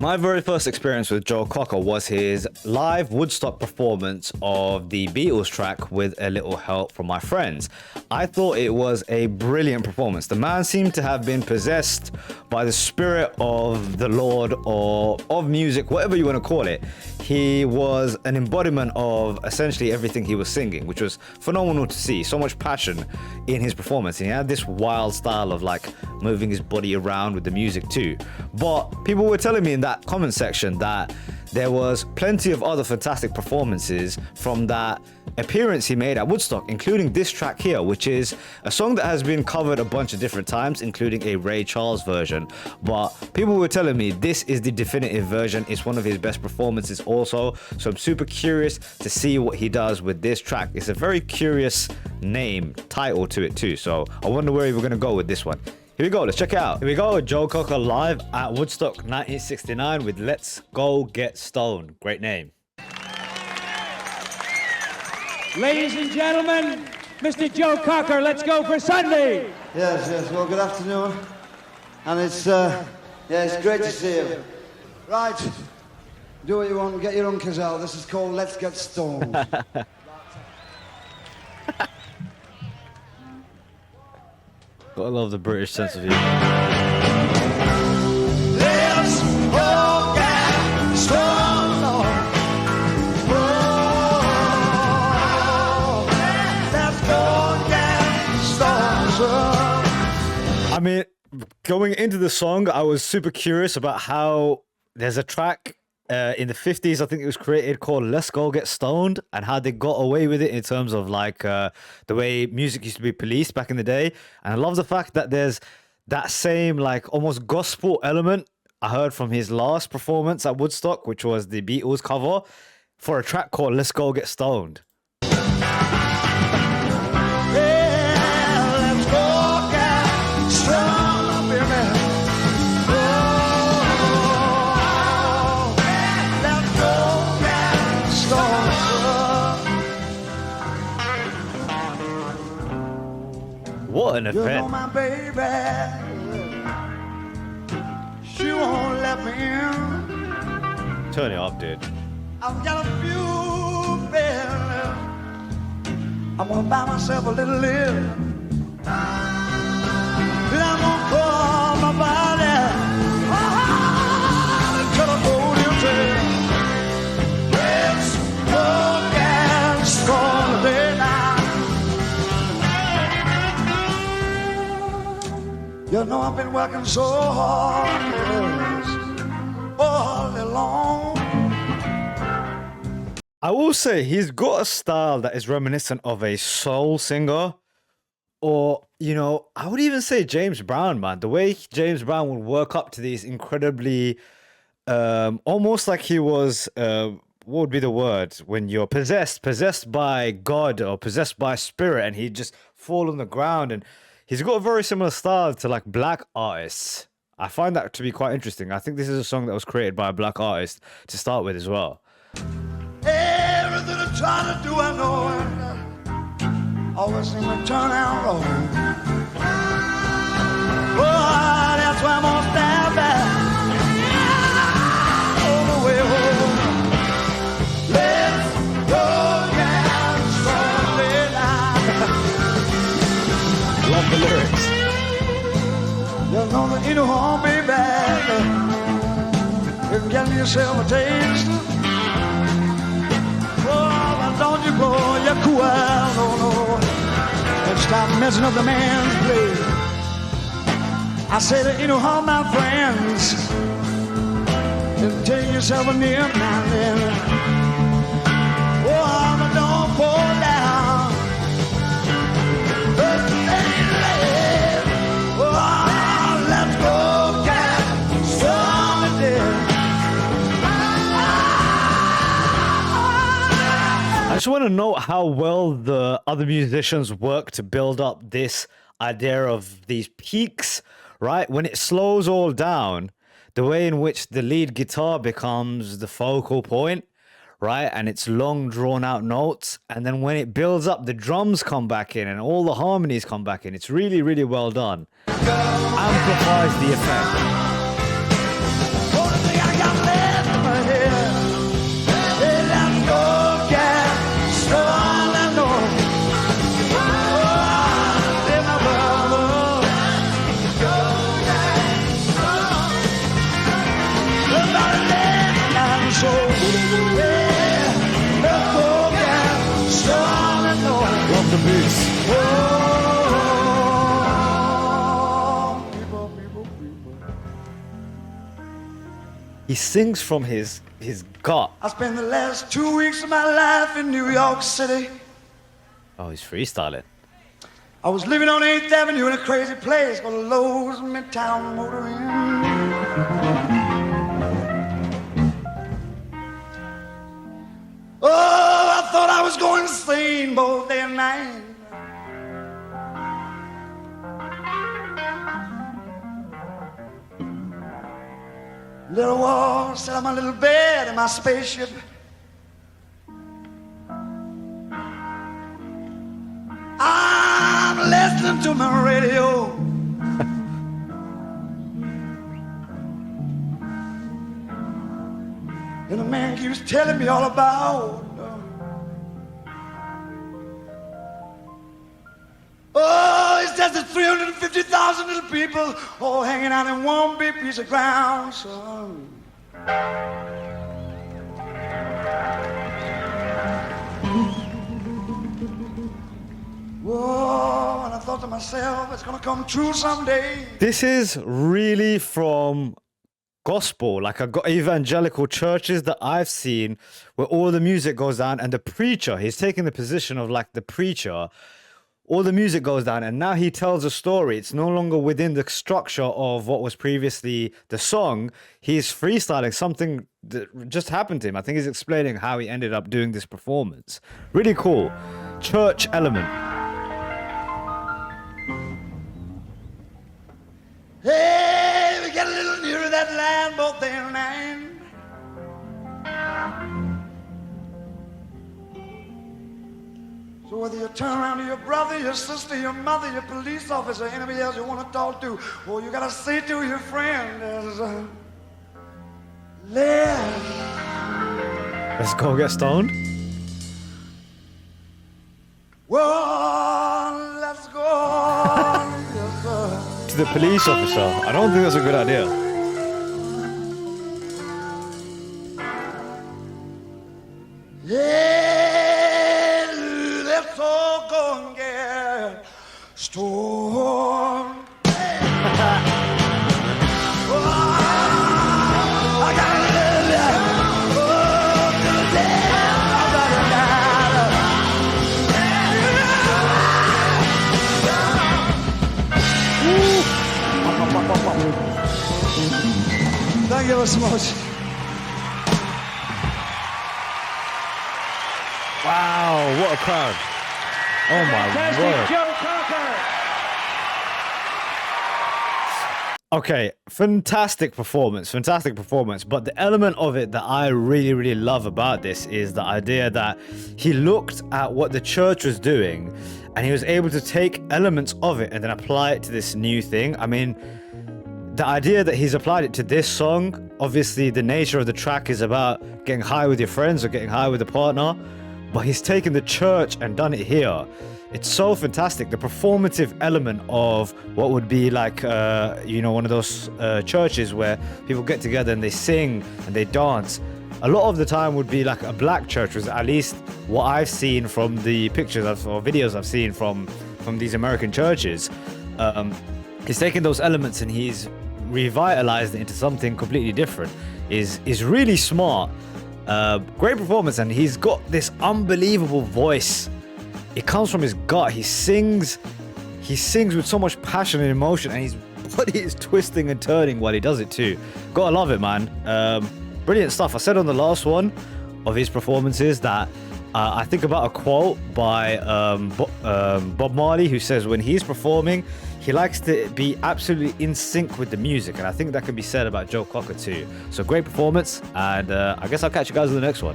My very first experience with Joe Cocker was his live Woodstock performance of the Beatles track with a little help from my friends. I thought it was a brilliant performance. The man seemed to have been possessed by the spirit of the Lord or of music, whatever you want to call it. He was an embodiment of essentially everything he was singing, which was phenomenal to see. So much passion in his performance. And he had this wild style of like moving his body around with the music too. But people were telling me in that comment section that there was plenty of other fantastic performances from that appearance he made at Woodstock, including this track here, which is a song that has been covered a bunch of different times, including a Ray Charles version. But people were telling me this is the definitive version. It's one of his best performances also. So I'm super curious to see what he does with this track. It's a very curious title to it too. So I wonder where we're going to go with this one. Here we go, let's check it out. Here we go, Joe Cocker live at Woodstock 1969 with Let's Go Get Stoned. Great name. Ladies and gentlemen, Mr. Joe Cocker, let's go for Sunday. Yes, well, good afternoon. And it's great to see you. Right, do what you want, get your uncles out. This is called Let's Get Stoned. I love the British sense of humor. Let's go get stoned. Let's go get stoned. I mean, going into the song, I was super curious about how there's a track in the 50s, I think it was created, called Let's Go Get Stoned, and how they got away with it in terms of like the way music used to be policed back in the day. And I love the fact that there's that same like almost gospel element I heard from his last performance at Woodstock, which was the Beatles cover for a track called Let's Go Get Stoned. What an event. You know my baby, she won't let me in. Turn it up, dude. I've got a few bills. I'm gonna buy myself a little live. Then I'm gonna call my body to the golden tail. Let's go get stoned tonight. You know I've been working so hard, yes, all day long. I will say he's got a style that is reminiscent of a soul singer, or, you know, I would even say James Brown, man. The way James Brown would work up to these incredibly, almost like he was, what would be the word? When you're possessed by God or possessed by spirit, and he'd just fall on the ground. And he's got a very similar style to like black artists. I find that to be quite interesting. I think this is a song that was created by a black artist to start with as well. Everything I try to do, I know it always seems to turn out wrong. Oh, that's why I'm gonna stand back all the way home. Let's go get stoned tonight. Love the lyrics. You know that you know home, baby. You can get yourself a taste. Don't you go, you're cool, no. And stop messing up the man's play. I say that you know how my friends, you take yourself a nip now and then. Oh, but don't fall down. Oh, let's go get something. I just want to note how well the other musicians work to build up this idea of these peaks, right? When it slows all down, the way in which the lead guitar becomes the focal point, right? And it's long drawn out notes. And then when it builds up, the drums come back in and all the harmonies come back in. It's really, really well done. Amplifies the effect. Only thing I got Everybody dancing and so yeah, let's go get started, Lord. Love the boots. Oh, people, people, people. He sings from his gut. I spent the last 2 weeks of my life in New York City. Oh, he's freestyling. I was living on 8th Avenue in a crazy place called Lowe's Midtown Motor Inn. Oh, I thought I was going insane both day and night. Little wall, sat on my little bed in my spaceship. I'm listening to my radio. And the man keeps telling me all about oh, he says there's 350,000 little people all hanging out in one big piece of ground, son. Whoa, and I thought to myself, it's gonna come true someday. This is really from gospel, like evangelical churches that I've seen where all the music goes down and the preacher, he's taking the position of like the preacher. All the music goes down and now he tells a story. It's no longer within the structure of what was previously the song. He's freestyling something that just happened to him. I think he's explaining how he ended up doing this performance. Really cool. Church element. Hey, we get a little nearer that land both day and night. So whether you turn around to your brother, your sister, your mother, your police officer, anybody else you want to talk to, all you gotta say to your friend is, Let's go get stoned. well, let's go. Yes, sir. To the police officer. I don't think that's a good idea. Yeah, let's all go and get stoned. Oh, I gotta live, yeah. Oh, to the day I'm gonna die. Thank you so much. Wow, what a crowd. Oh my Fantastic word. Joe Cocker. Okay, fantastic performance. But the element of it that I really, really love about this is the idea that he looked at what the church was doing and he was able to take elements of it and then apply it to this new thing. I mean, the idea that he's applied it to this song, obviously the nature of the track is about getting high with your friends or getting high with a partner, but he's taken the church and done it here. It's so fantastic. The performative element of what would be like, one of those churches where people get together and they sing and they dance. A lot of the time would be like a black church, was at least what I've seen from the pictures or videos I've seen from these American churches. He's taken those elements and he's revitalized it into something completely different. Is really smart. Great performance, and he's got this unbelievable voice. It comes from his gut. He sings with so much passion and emotion, and his body is twisting and turning while he does it too. Gotta love it, man. Brilliant stuff. I said on the last one of his performances that I think about a quote by Bob Marley, who says when he's performing, he likes to be absolutely in sync with the music, and I think that can be said about Joe Cocker too. So great performance, and I guess I'll catch you guys in the next one.